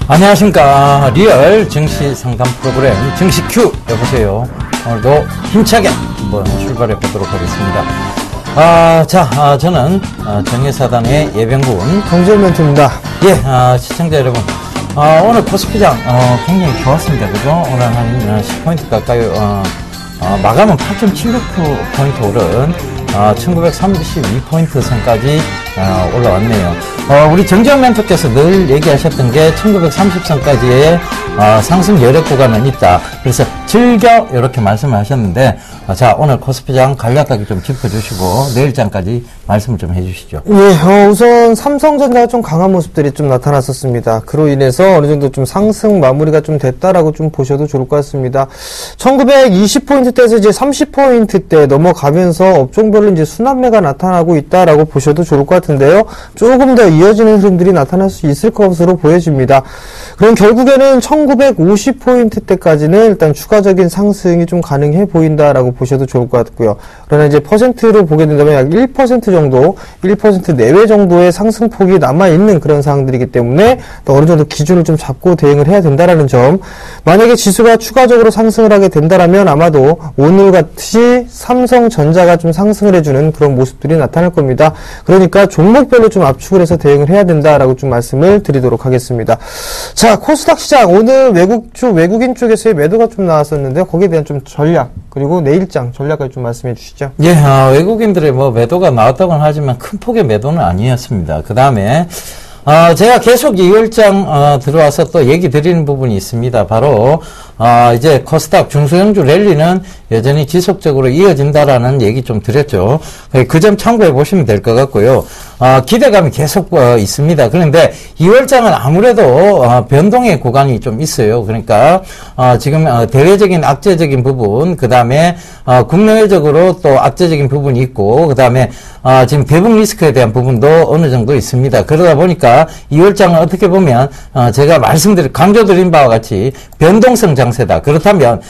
안녕하십니까. 리얼 증시 상담 프로그램 증시 큐 여보세요. 오늘도 힘차게 한번 출발해 보도록 하겠습니다. 저는 정예사단의 예병군 정재면투입니다. 예, 시청자 여러분, 오늘 코스피장 굉장히 좋았습니다. 그죠? 오늘 한 10포인트 가까이 마감은 8.76포인트 오른 1932포인트 선까지 올라왔네요. 우리 정재현 멘토께서 늘 얘기하셨던 게 1930선까지의 상승 여력 구간은 있다. 그래서 즐겨 이렇게 말씀을 하셨는데, 자, 오늘 코스피장 간략하게 좀 짚어주시고 내일장까지 말씀을 좀 해주시죠. 예, 우선 삼성전자가 좀 강한 모습들이 좀 나타났었습니다. 그로 인해서 어느 정도 좀 상승 마무리가 좀 됐다라고 좀 보셔도 좋을 것 같습니다. 1920포인트대에서 이제 30포인트대 넘어가면서 업종별로 이제 순환매가 나타나고 있다라고 보셔도 좋을 것 같은데요. 조금 더 이어지는 흐름들이 나타날 수 있을 것으로 보여집니다. 그럼 결국에는 1950포인트대까지는 일단 추가적인 상승이 좀 가능해 보인다라고 보셔도 좋을 것 같고요. 그러나 이제 퍼센트로 보게 된다면 약 1% 정도, 1% 내외 정도의 상승폭이 남아있는 그런 상황들이기 때문에 또 어느 정도 기준을 좀 잡고 대응을 해야 된다라는 점. 만약에 지수가 추가적으로 상승을 하게 된다라면 아마도 오늘 같이 삼성전자가 좀 상승을 해주는 그런 모습들이 나타날 겁니다. 그러니까 종목별로 좀 압축을 해서 대응을 해야 된다라고 좀 말씀을 드리도록 하겠습니다. 자, 코스닥 시장 오늘 외국인 쪽에서의 매도가 좀 나왔었는데요. 거기에 대한 좀 전략 그리고 내일장 전략까지 좀 말씀해 주시죠. 예, 외국인들의 매도가 나왔다고는 하지만 큰 폭의 매도는 아니었습니다. 그 다음에 제가 계속 2월장 들어와서 또 얘기 드리는 부분이 있습니다. 바로 이제 코스닥 중소형주 랠리는 여전히 지속적으로 이어진다라는 얘기 좀 드렸죠. 그 점 참고해 보시면 될 것 같고요. 기대감이 계속 있습니다. 그런데 2월장은 아무래도 변동의 구간이 좀 있어요. 그러니까 지금 대외적인 악재적인 부분, 그 다음에 국내외적으로 또 악재적인 부분이 있고, 그 다음에 지금 대북 리스크에 대한 부분도 어느 정도 있습니다. 그러다 보니까 2월장은 어떻게 보면 제가 강조드린 바와 같이 변동성 장세다. 그렇다면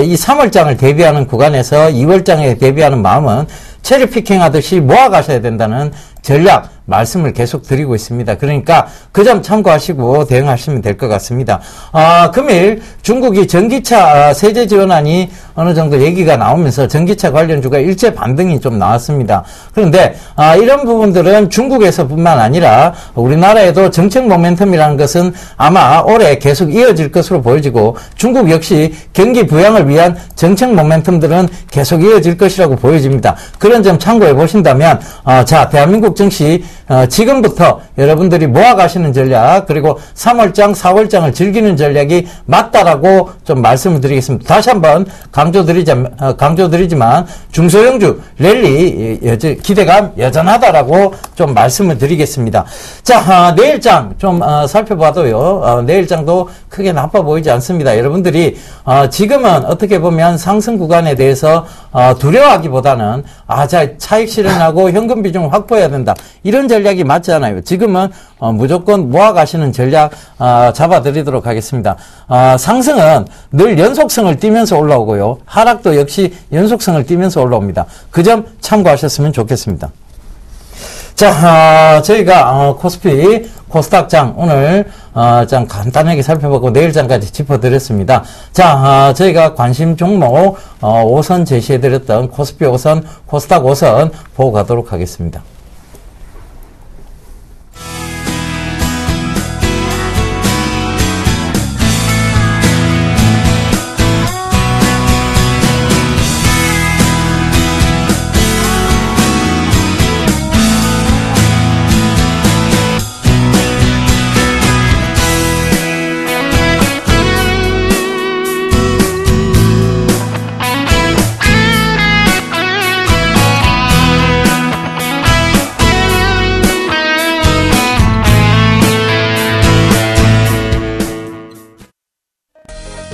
이 3월장을 대비하는 구간에서 2월장에 대비하는 마음은 체리피킹 하듯이 모아가셔야 된다는 전략 말씀을 계속 드리고 있습니다. 그러니까 그 점 참고하시고 대응하시면 될 것 같습니다. 금일 중국이 전기차 세제 지원안이 어느 정도 얘기가 나오면서 전기차 관련주가 일제 반등이 좀 나왔습니다. 그런데 이런 부분들은 중국에서뿐만 아니라 우리나라에도 정책 모멘텀이라는 것은 아마 올해 계속 이어질 것으로 보여지고, 중국 역시 경기 부양을 위한 정책 모멘텀들은 계속 이어질 것이라고 보여집니다. 그런 점 참고해 보신다면 자, 대한민국 증시 지금부터 여러분들이 모아가시는 전략, 그리고 3월장, 4월장을 즐기는 전략이 맞다라고 좀 말씀을 드리겠습니다. 다시 한번 강조드리지만 중소형주 랠리 기대감 여전하다라고 좀 말씀을 드리겠습니다. 자, 내일장 좀 살펴봐도요. 내일장도 크게 나빠 보이지 않습니다. 여러분들이 지금은 어떻게 보면 상승 구간에 대해서 두려워하기보다는 자, 차익 실현하고 현금 비중을 확보해야 된다, 이런 전략이 맞지 않아요. 지금은 무조건 모아가시는 전략 잡아드리도록 하겠습니다. 상승은 늘 연속성을 띠면서 올라오고요. 하락도 역시 연속성을 띠면서 올라옵니다. 그 점 참고하셨으면 좋겠습니다. 자, 저희가 코스닥장 오늘 장 간단하게 살펴보고 내일장까지 짚어드렸습니다. 자, 저희가 관심 종목 5선 제시해드렸던 코스피 5선, 코스닥 5선 보고 가도록 하겠습니다.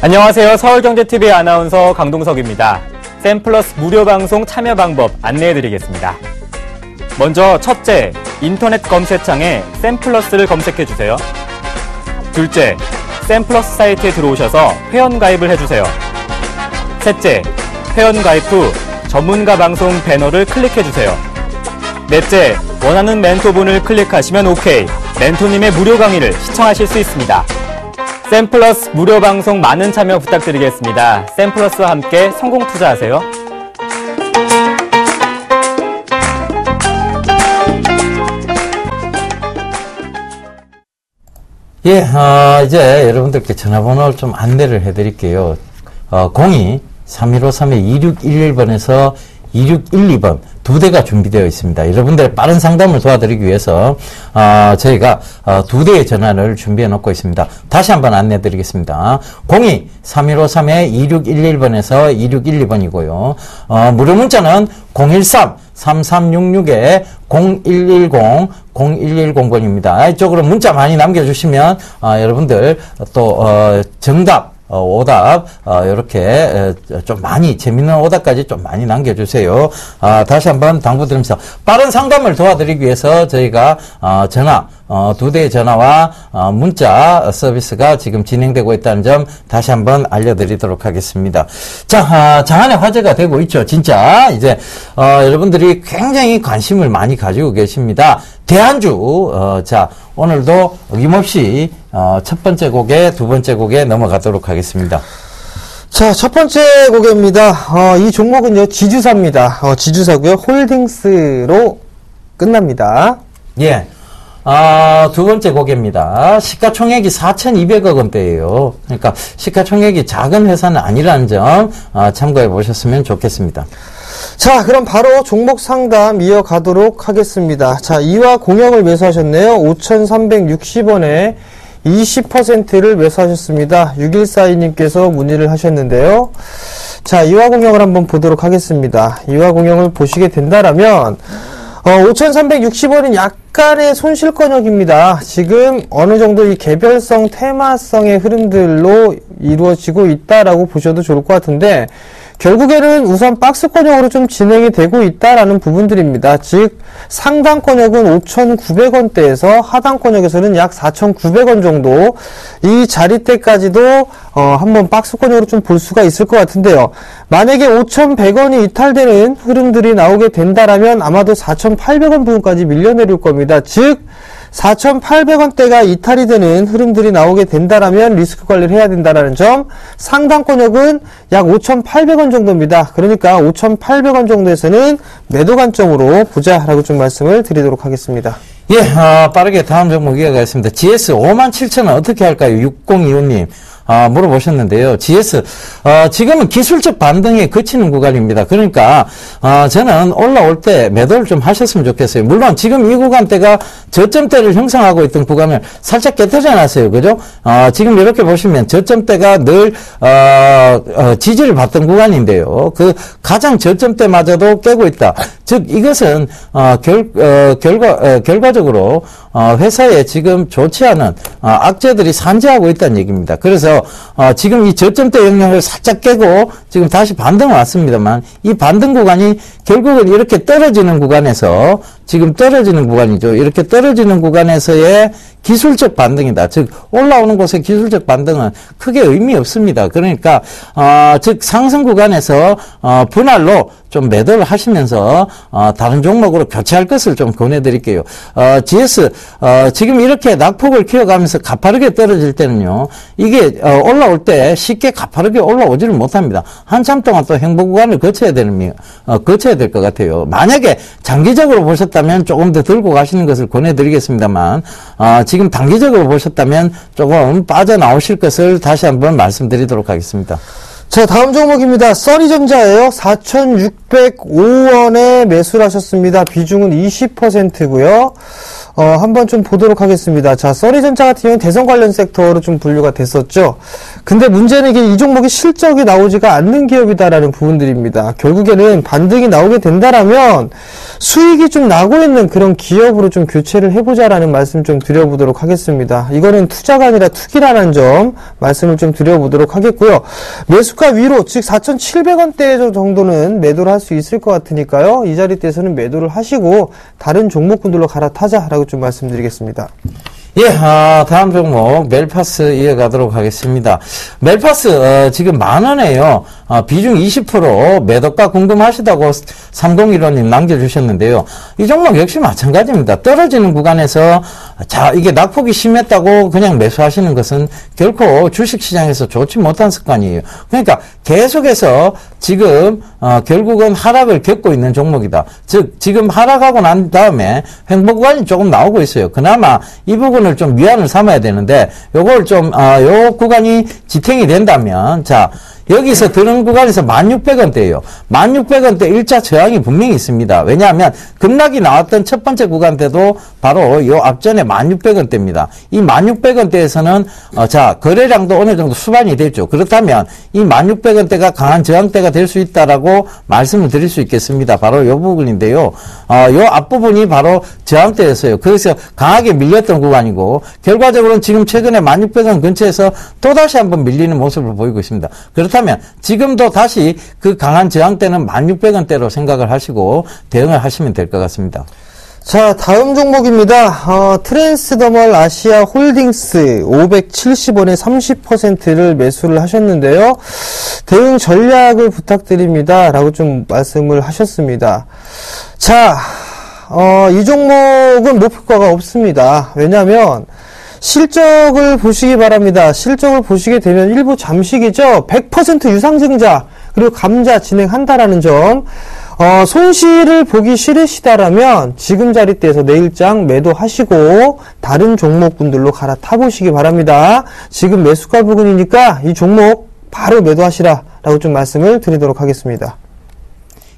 안녕하세요. 서울경제TV 아나운서 강동석입니다. 샘플러스 무료 방송 참여 방법 안내해드리겠습니다. 먼저 첫째, 인터넷 검색창에 샘플러스를 검색해주세요. 둘째, 샘플러스 사이트에 들어오셔서 회원가입을 해주세요. 셋째, 회원가입 후 전문가 방송 배너를 클릭해주세요. 넷째, 원하는 멘토분을 클릭하시면 OK. 멘토님의 무료 강의를 시청하실 수 있습니다. 샘플러스 무료 방송 많은 참여 부탁드리겠습니다. 샘플러스와 함께 성공 투자하세요. 예, 이제 여러분들께 전화번호를 좀 안내를 해드릴게요. 02-3153-2611번에서 2612번 두 대가 준비되어 있습니다. 여러분들의 빠른 상담을 도와드리기 위해서 저희가 두 대의 전화를 준비해 놓고 있습니다. 다시 한번 안내해 드리겠습니다. 02-3153-2611번에서 2612번이고요. 무료 문자는 013-3366-0110 0110번입니다. 이쪽으로 문자 많이 남겨주시면 여러분들 또 정답 오답 이렇게 좀 많이 재밌는 오답까지 좀 많이 남겨주세요. 다시 한번 당부드리면서 빠른 상담을 도와드리기 위해서 저희가 전화 두 대의 전화와 문자 서비스가 지금 진행되고 있다는 점 다시 한번 알려드리도록 하겠습니다. 자, 장안의 화제가 되고 있죠. 진짜 이제 여러분들이 굉장히 관심을 많이 가지고 계십니다. 대안주 자 오늘도 어김없이 첫 번째 곡에 두 번째 곡에 넘어가도록 하겠습니다. 자, 첫 번째 곡입니다. 이 종목은요, 지주사입니다. 지주사고요, 홀딩스로 끝납니다. 예. 두 번째 곡입니다. 시가총액이 4,200억 원대예요. 그러니까 시가총액이 작은 회사는 아니라는 점 참고해 보셨으면 좋겠습니다. 자, 그럼 바로 종목 상담 이어가도록 하겠습니다. 자, 이화공영을 매수하셨네요. 5,360원에 20%를 매수하셨습니다. 6142님께서 문의를 하셨는데요. 자, 이화공영을 한번 보도록 하겠습니다. 이화공영을 보시게 된다라면 5,360원은 약간의 손실권역입니다. 지금 어느 정도 이 개별성, 테마성의 흐름들로 이루어지고 있다라고 보셔도 좋을 것 같은데, 결국에는 우선 박스권역으로 좀 진행이 되고 있다라는 부분들입니다. 즉 상단권역은 5,900원대에서 하단권역에서는 약 4,900원 정도 이 자리대까지도 한번 박스권역으로 좀 볼 수가 있을 것 같은데요. 만약에 5,100원이 이탈되는 흐름들이 나오게 된다라면 아마도 4,800원 부분까지 밀려내릴 겁니다. 즉 4,800원대가 이탈이 되는 흐름들이 나오게 된다라면 리스크 관리를 해야 된다라는 점, 상단권역은 약 5,800원 정도입니다. 그러니까 5,800원 정도에서는 매도 관점으로 보자라고 좀 말씀을 드리도록 하겠습니다. 예, 빠르게 다음 종목 이어가겠습니다. GS 57,000원 어떻게 할까요? 6025님. 물어보셨는데요. GS, 지금은 기술적 반등에 그치는 구간입니다. 그러니까, 저는 올라올 때 매도를 좀 하셨으면 좋겠어요. 물론 지금 이 구간대가 저점대를 형성하고 있던 구간을 살짝 깨뜨려 놨어요. 그죠? 지금 이렇게 보시면 저점대가 늘, 지지를 받던 구간인데요. 그 가장 저점대마저도 깨고 있다. 즉, 이것은, 결과적으로, 회사에 지금 좋지 않은, 악재들이 산재하고 있다는 얘기입니다. 그래서 지금 이 저점대 영역을 살짝 깨고 지금 다시 반등은 왔습니다만 이 반등 구간이 결국은 이렇게 떨어지는 구간에서 지금 떨어지는 구간이죠. 이렇게 떨어지는 구간에서의 기술적 반등이다. 즉 올라오는 곳의 기술적 반등은 크게 의미 없습니다. 그러니까 즉 상승 구간에서 분할로 좀 매도를 하시면서 다른 종목으로 교체할 것을 좀 권해드릴게요. GS 지금 이렇게 낙폭을 키워가면서 가파르게 떨어질 때는요. 이게 올라올 때 쉽게 가파르게 올라오지를 못합니다. 한참 동안 또 행보 구간을 거쳐야 될 것 같아요. 만약에 장기적으로 보셨다면 조금 더 들고 가시는 것을 권해드리겠습니다만 지금 단기적으로 보셨다면 조금 빠져나오실 것을 다시 한번 말씀드리도록 하겠습니다. 자, 다음 종목입니다. 써니전자예요. 4,605원에 매수를 하셨습니다. 비중은 20%고요. 한번 좀 보도록 하겠습니다. 자, 써니전자 같은 경우는 대선 관련 섹터로 좀 분류가 됐었죠. 근데 문제는 이게 이 종목이 실적이 나오지가 않는 기업이다라는 부분들입니다. 결국에는 반등이 나오게 된다라면 수익이 좀 나고 있는 그런 기업으로 좀 교체를 해보자라는 말씀 좀 드려보도록 하겠습니다. 이거는 투자가 아니라 투기라는 점 말씀을 좀 드려보도록 하겠고요. 매수가 위로, 즉 4,700원대 정도는 매도를 할 수 있을 것 같으니까요. 이 자리대에서는 매도를 하시고 다른 종목군들로 갈아타자라고 좀 말씀드리겠습니다. 예, 다음 종목 멜파스 이어가도록 하겠습니다. 멜파스 지금 10,000원에요. 비중 20% 매도가 궁금하시다고 3015님 남겨주셨는데요. 이 종목 역시 마찬가지입니다. 떨어지는 구간에서 자 이게 낙폭이 심했다고 그냥 매수하시는 것은 결코 주식시장에서 좋지 못한 습관이에요. 그러니까 계속해서 지금 결국은 하락을 겪고 있는 종목이다. 즉 지금 하락하고 난 다음에 횡보 구간이 조금 나오고 있어요. 그나마 이 부분을 좀 위안을 삼아야 되는데 요걸 좀 요 구간이 지탱이 된다면 자 여기서 드는 구간에서 1,600원대예요. 1,600원대 1차 저항이 분명히 있습니다. 왜냐하면 급락이 나왔던 첫 번째 구간대도 바로 요 앞전에 1,600원대입니다. 이 1,600원대에서는 자 거래량도 어느 정도 수반이 됐죠. 그렇다면 이 1,600원대가 강한 저항대가 될 수 있다라고 말씀을 드릴 수 있겠습니다. 바로 요 부분인데요. 요 앞부분이 바로 저항대였어요. 그래서 강하게 밀렸던 구간이고 결과적으로는 지금 최근에 1,600원 근처에서 또다시 한번 밀리는 모습을 보이고 있습니다. 그렇다면 지금도 다시 그 강한 저항대는 1,600원대로 생각을 하시고 대응을 하시면 될 것 같습니다. 자, 다음 종목입니다. 트랜스더멀 아시아 홀딩스 570원에 30%를 매수를 하셨는데요. 대응 전략을 부탁드립니다. 라고 좀 말씀을 하셨습니다. 자, 이 종목은 목표가가 없습니다. 왜냐하면 실적을 보시기 바랍니다. 실적을 보시게 되면 일부 잠식이죠. 100% 유상증자 그리고 감자 진행한다라는 점. 손실을 보기 싫으시다라면 지금 자리대에서 내일장 매도하시고 다른 종목군들로 갈아타보시기 바랍니다. 지금 매수가 부근이니까 이 종목 바로 매도하시라라고 좀 말씀을 드리도록 하겠습니다.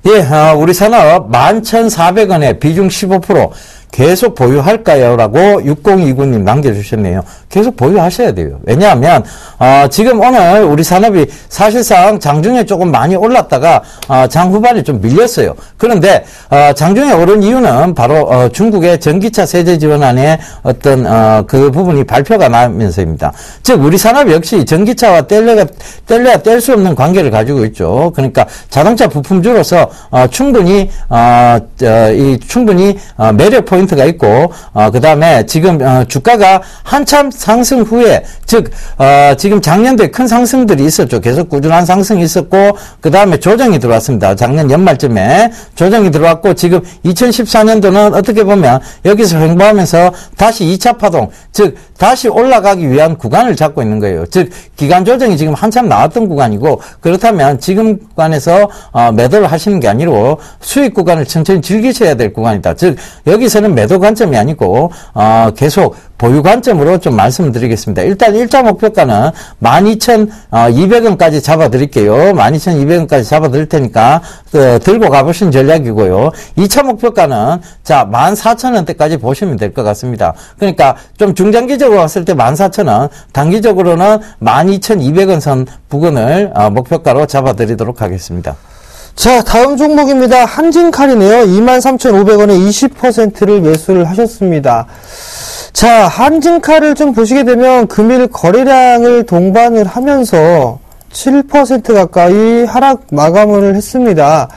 예, 우리 산업 11,400원에 비중 15% 계속 보유할까요? 라고 6029님 남겨주셨네요. 계속 보유하셔야 돼요. 왜냐하면 지금 오늘 우리 산업이 사실상 장중에 조금 많이 올랐다가 장 후반에 좀 밀렸어요. 그런데 장중에 오른 이유는 바로 중국의 전기차 세제 지원안의 어떤 그 부분이 발표가 나면서입니다. 즉 우리 산업 역시 전기차와 뗄래야 뗄 수 없는 관계를 가지고 있죠. 그러니까 자동차 부품주로서 충분히 충분히 매력 포인트가 있고 그 다음에 지금 주가가 한참 상승 후에 즉 지금 작년도에 큰 상승들이 있었죠. 계속 꾸준한 상승이 있었고 그 다음에 조정이 들어왔습니다. 작년 연말쯤에 조정이 들어왔고 지금 2014년도는 어떻게 보면 여기서 횡보하면서 다시 2차 파동 즉 다시 올라가기 위한 구간을 잡고 있는 거예요. 즉 기간 조정이 지금 한참 나왔던 구간이고 그렇다면 지금 구간에서 매도를 하시는 게 아니고 수익 구간을 천천히 즐기셔야 될 구간이다. 즉 여기서는 매도 관점이 아니고 계속 보유 관점으로 좀 말씀을 드리겠습니다. 일단 1차 목표가는 12,200원까지 잡아드릴게요. 12,200원까지 잡아드릴 테니까 들고 가보신 전략이고요. 2차 목표가는 자 14,000원대까지 보시면 될 것 같습니다. 그러니까 좀 중장기적으로 봤을 때 14,000원, 단기적으로는 12,200원 선 부근을 목표가로 잡아드리도록 하겠습니다. 자, 다음 종목입니다. 한진칼이네요. 23,500원에 20%를 매수를 하셨습니다. 자, 한진칼을 좀 보시게 되면 금일 거래량을 동반을 하면서 7% 가까이 하락 마감을 했습니다.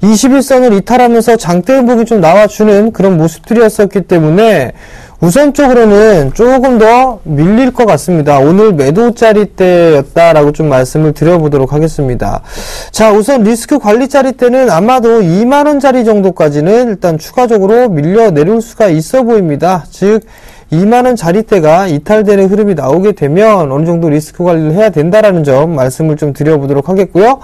21선을 이탈하면서 장대 음봉이 좀 나와주는 그런 모습들이었었기 때문에 우선적으로는 조금 더 밀릴 것 같습니다. 오늘 매도자리대였다라고 좀 말씀을 드려보도록 하겠습니다. 자, 우선 리스크 관리자리대는 아마도 2만원짜리 정도까지는 일단 추가적으로 밀려 내려올 수가 있어 보입니다. 즉 2만원 자리대가 이탈되는 흐름이 나오게 되면 어느 정도 리스크 관리를 해야 된다라는 점 말씀을 좀 드려보도록 하겠고요.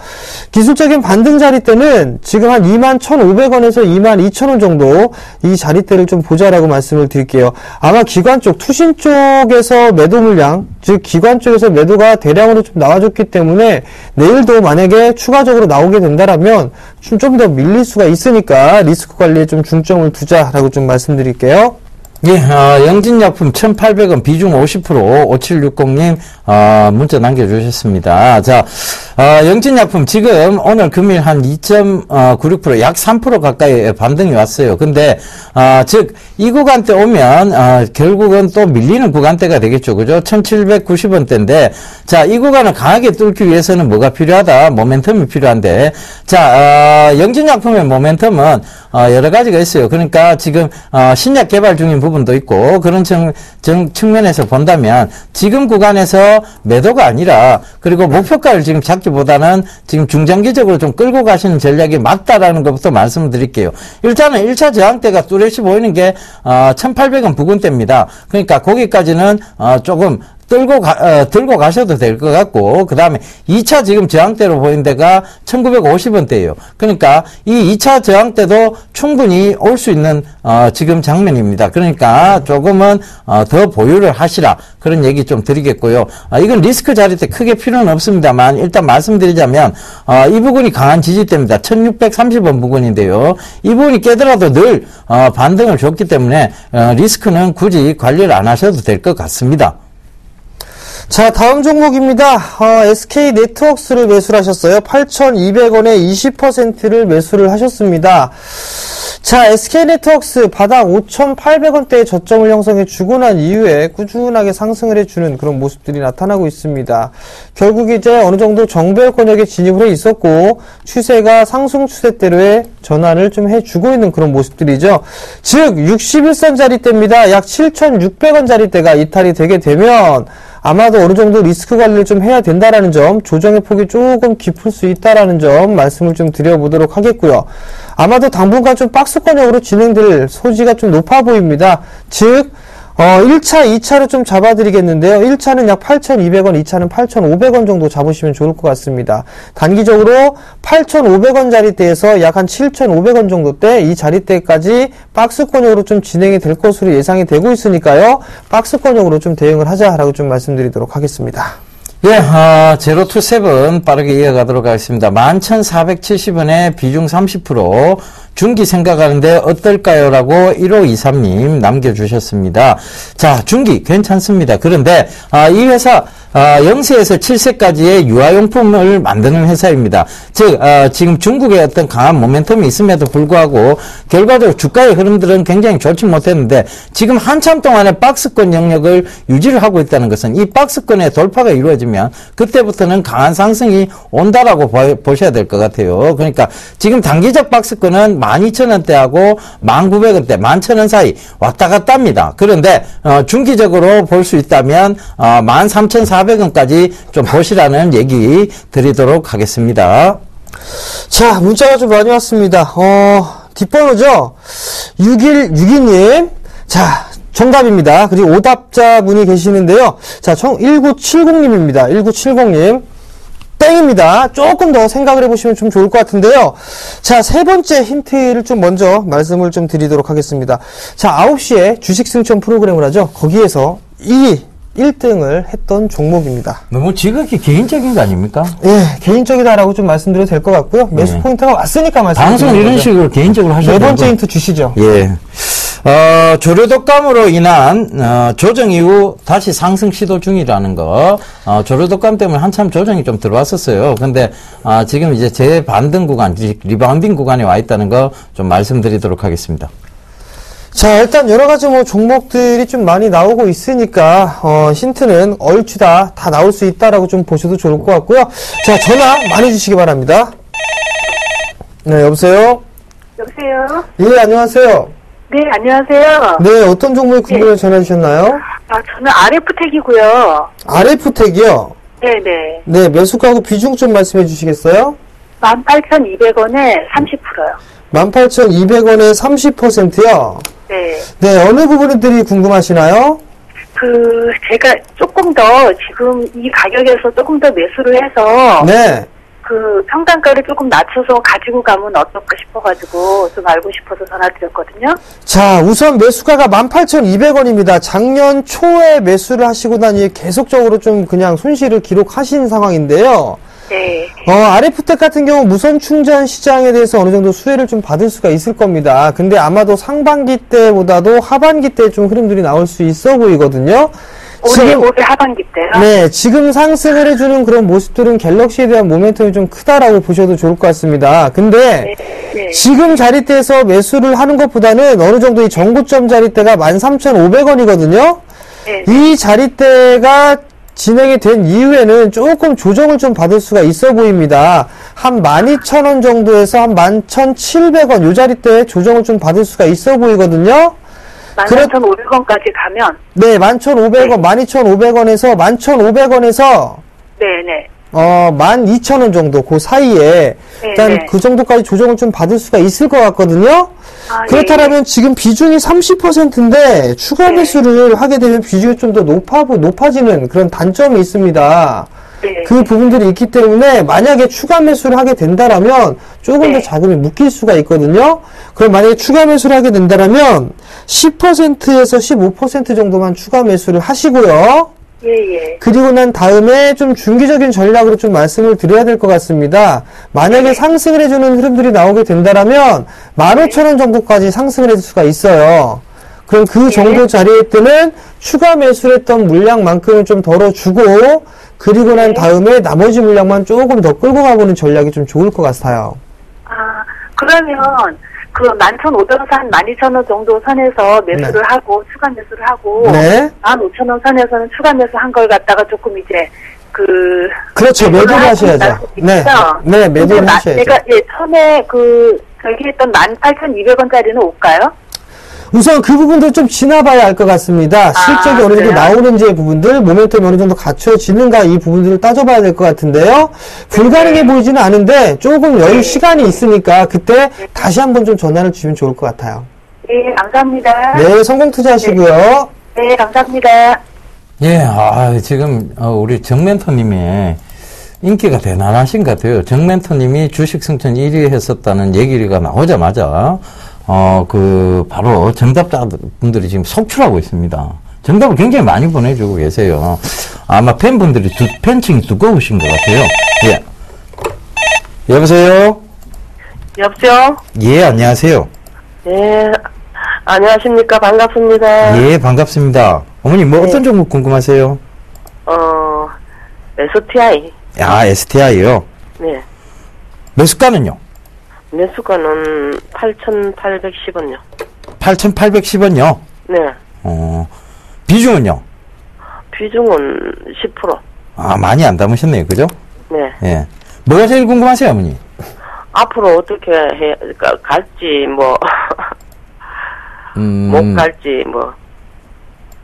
기술적인 반등 자리대는 지금 한 21,500원에서 22,000원 정도 이 자리대를 좀 보자라고 말씀을 드릴게요. 아마 기관 쪽, 투신 쪽에서 매도 물량, 즉 기관 쪽에서 매도가 대량으로 좀 나와줬기 때문에 내일도 만약에 추가적으로 나오게 된다라면 좀 더 밀릴 수가 있으니까 리스크 관리에 좀 중점을 두자라고 좀 말씀드릴게요. 예, 영진약품 1,800원 비중 50% 5760님 문자 남겨주셨습니다. 자, 영진약품 지금 오늘 금일 한 2.96% 약 3% 가까이 반등이 왔어요. 근데 즉 이 구간대 오면 결국은 또 밀리는 구간대가 되겠죠. 그죠? 1,790원대인데 자, 이 구간을 강하게 뚫기 위해서는 뭐가 필요하다? 모멘텀이 필요한데 자, 영진약품의 모멘텀은 여러 가지가 있어요. 그러니까 지금 신약 개발 중인 부분도 있고 그런 측면에서 본다면 지금 구간에서 매도가 아니라 그리고 목표가를 지금 잡기보다는 지금 중장기적으로 좀 끌고 가시는 전략이 맞다라는 것부터 말씀을 드릴게요. 일단은 1차 저항대가 뚜렷이 보이는 게 1800원 부근대입니다. 그러니까 거기까지는 조금 들고 가셔도 될 것 같고, 그 다음에 2차 지금 저항대로 보이는 데가 1950원대예요. 그러니까 이 2차 저항대도 충분히 올 수 있는, 지금 장면입니다. 그러니까 조금은, 더 보유를 하시라. 그런 얘기 좀 드리겠고요. 이건 리스크 자리 때 크게 필요는 없습니다만, 일단 말씀드리자면, 이 부분이 강한 지지대입니다. 1630원 부분인데요. 이 부분이 깨더라도 늘, 반등을 줬기 때문에, 리스크는 굳이 관리를 안 하셔도 될 것 같습니다. 자, 다음 종목입니다. SK 네트워크스를 매수를 하셨어요. 8,200원에 20%를 매수를 하셨습니다. 자, SK 네트워크스 바닥 5,800원대의 저점을 형성해 주고 난 이후에 꾸준하게 상승을 해주는 그런 모습들이 나타나고 있습니다. 결국 이제 어느 정도 정배권역에 진입을 해 있었고 추세가 상승 추세대로의 전환을 좀 해주고 있는 그런 모습들이죠. 즉 61선 자리대입니다. 약 7,600원 자리대가 이탈이 되게 되면 아마도 어느 정도 리스크 관리를 좀 해야 된다라는 점, 조정의 폭이 조금 깊을 수 있다라는 점 말씀을 좀 드려보도록 하겠고요. 아마도 당분간 좀 박스권역으로 진행될 소지가 좀 높아 보입니다. 즉 1차, 2차로 좀 잡아드리겠는데요. 1차는 약 8,200원, 2차는 8,500원 정도 잡으시면 좋을 것 같습니다. 단기적으로 8,500원 자리대에서 약 한 7,500원 정도대 이 자리대까지 박스권역으로 좀 진행이 될 것으로 예상이 되고 있으니까요. 박스권역으로 좀 대응을 하자라고 좀 말씀드리도록 하겠습니다. 예, 제로 투 세븐 빠르게 이어가도록 하겠습니다. 11,470원에 비중 30%. 중기 생각하는데 어떨까요? 라고 1523님 남겨주셨습니다. 자, 중기 괜찮습니다. 그런데, 이 회사, 0세에서 7세까지의 유아용품을 만드는 회사입니다. 즉, 지금 중국의 어떤 강한 모멘텀이 있음에도 불구하고, 결과적으로 주가의 흐름들은 굉장히 좋지 못했는데, 지금 한참 동안에 박스권 영역을 유지를 하고 있다는 것은 이 박스권의 돌파가 이루어지면, 그때부터는 강한 상승이 온다라고 보셔야 될 것 같아요. 그러니까, 지금 단기적 박스권은 12,000원대하고 19,000원대, 11,000원 사이 왔다 갔다 합니다. 그런데 중기적으로 볼 수 있다면 13,400원까지 좀 보시라는 얘기 드리도록 하겠습니다. 자, 문자가 좀 많이 왔습니다. 뒷번호죠? 6162님. 자, 정답입니다. 그리고 오답자분이 계시는데요. 자, 1970님입니다. 1970님. 땡입니다. 조금 더 생각을 해보시면 좀 좋을 것 같은데요. 자, 세 번째 힌트를 좀 먼저 말씀을 좀 드리도록 하겠습니다. 자, 9시에 주식 승천 프로그램을 하죠. 거기에서 1등을 했던 종목입니다. 너무 지극히 개인적인 거 아닙니까? 예, 개인적이다라고 좀 말씀드려도 될 것 같고요. 매수 포인트가 왔으니까 말씀드리는 방송 이런 식으로 개인적으로 하셔야 네 되고. 번째 힌트 주시죠. 예. 조류독감으로 인한 조정 이후 다시 상승 시도 중이라는 거. 조류독감 때문에 한참 조정이 좀 들어왔었어요. 근데 지금 이제 재반등 구간, 리바운딩 구간에 와 있다는 거 좀 말씀드리도록 하겠습니다. 자, 일단 여러 가지 종목들이 좀 많이 나오고 있으니까 힌트는 얼추 다 나올 수 있다라고 좀 보셔도 좋을 것 같고요. 자, 전화 많이 주시기 바랍니다. 네, 여보세요? 여보세요? 예, 안녕하세요. 네, 안녕하세요. 네, 어떤 종목에 궁금해 전화 주셨나요? 저는 RF텍이고요. RF텍이요? 네네. 네, 매수가하고 비중 좀 말씀해 주시겠어요? 18,200원에 30%요. 18,200원에 30%요? 네. 네, 어느 부분들이 궁금하시나요? 제가 조금 더 지금 이 가격에서 조금 더 매수를 해서. 네. 평단가를 조금 낮춰서 가지고 가면 어떨까 싶어가지고 좀 알고 싶어서 전화드렸거든요. 자, 우선 매수가가 18,200원입니다. 작년 초에 매수를 하시고 나니 계속적으로 좀 그냥 손실을 기록하신 상황인데요. 네. RF텍 같은 경우 무선 충전 시장에 대해서 어느 정도 수혜를 좀 받을 수가 있을 겁니다. 근데 아마도 상반기 때보다도 하반기 때 좀 흐름들이 나올 수 있어 보이거든요. 올해 하반기 때요? 네, 지금 상승을 해주는 그런 모습들은 갤럭시에 대한 모멘텀이 좀 크다라고 보셔도 좋을 것 같습니다. 근데 네. 지금 자리대에서 매수를 하는 것보다는 어느 정도 이 정고점 자리대가 13,500원이거든요. 네. 이 자리대가 진행이 된 이후에는 조금 조정을 좀 받을 수가 있어 보입니다. 한 12,000원 정도에서 한 11,700원 요 자리대에 조정을 좀 받을 수가 있어 보이거든요. 11,500원까지 가면? 네, 11,500원, 12,500원에서 11,500원에서 네네. 12,000원 정도 그 사이에 일단 네. 그 정도까지 조정을 좀 받을 수가 있을 것 같거든요. 그렇다면 지금 비중이 30%인데 추가 매수를 하게 되면 비중이 좀 더 높아지는 그런 단점이 있습니다. 네. 그 부분들이 있기 때문에 만약에 추가 매수를 하게 된다라면 조금 더 자금이 묶일 수가 있거든요. 그럼 만약에 추가 매수를 하게 된다라면 10%에서 15% 정도만 추가 매수를 하시고요. 예. 그리고 난 다음에 좀 중기적인 전략으로 좀 말씀을 드려야 될 것 같습니다. 만약에 상승을 해주는 흐름들이 나오게 된다라면 15,000원 정도까지 상승을 해줄 수가 있어요. 그럼 그 정도 자리에 때는 추가 매수를 했던 물량만큼은 좀 덜어주고 그리고 난 다음에 나머지 물량만 조금 더 끌고 가보는 전략이 좀 좋을 것 같아요. 그러면 그 11,500원 선, 12,000원 정도 선에서 매수를 하고, 추가 매수를 하고, 네. 15,000원 선에서는 추가 매수 한 걸 갖다가 조금 이제, 그렇죠. 매도를 하셔야죠. 네. 네, 매도를 하셔야죠. 내가, 처음에 결기했던 18,200원짜리는 올까요? 우선 그 부분들 좀 지나봐야 알 것 같습니다. 실적이 어느 정도 나오는지의 부분들, 모멘텀이 어느 정도 갖춰지는가 이 부분들을 따져봐야 될 것 같은데요. 불가능해 보이지는 않은데 조금 여유 시간이 있으니까 그때 다시 한번 좀 전화를 주시면 좋을 것 같아요. 네, 감사합니다. 네, 성공 투자하시고요. 네, 감사합니다. 예, 지금 우리 정멘토님의 인기가 대단하신 것 같아요. 정멘토님이 주식 승천 1위 했었다는 얘기가 나오자마자 바로 정답자분들이 지금 속출하고 있습니다. 정답을 굉장히 많이 보내주고 계세요. 아마 팬분들이 팬층이 두꺼우신 것 같아요. 예. 여보세요? 여보세요? 예, 안녕하세요. 네, 안녕하십니까. 반갑습니다. 예, 반갑습니다. 어머니, 어떤 종목 궁금하세요? STI. STI요? 네. 매수가는요? 매수가는 8,810원요. 8,810원요? 네. 비중은요? 비중은 10%. 많이 안 담으셨네요. 그죠? 네. 예. 뭐가 제일 궁금하세요, 어머니? 앞으로 어떻게 갈지, 못 갈지,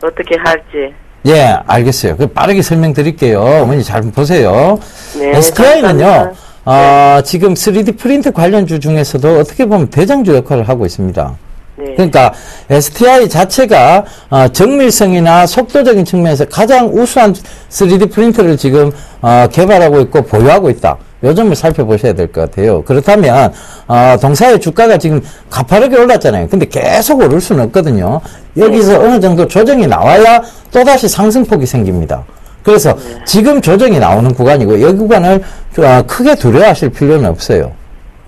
어떻게 할지. 예, 알겠어요. 빠르게 설명드릴게요. 어머니 잘 보세요. 네. STI는요, 감사합니다. 지금 3D 프린트 관련주 중에서도 어떻게 보면 대장주 역할을 하고 있습니다. 네. 그러니까 STI 자체가 정밀성이나 속도적인 측면에서 가장 우수한 3D 프린터를 지금 개발하고 있고 보유하고 있다. 요 점을 살펴보셔야 될 것 같아요. 그렇다면 동사의 주가가 지금 가파르게 올랐잖아요. 근데 계속 오를 수는 없거든요. 여기서 어느 정도 조정이 나와야 또다시 상승폭이 생깁니다. 그래서 지금 조정이 나오는 구간이고 이 구간을 크게 두려워하실 필요는 없어요.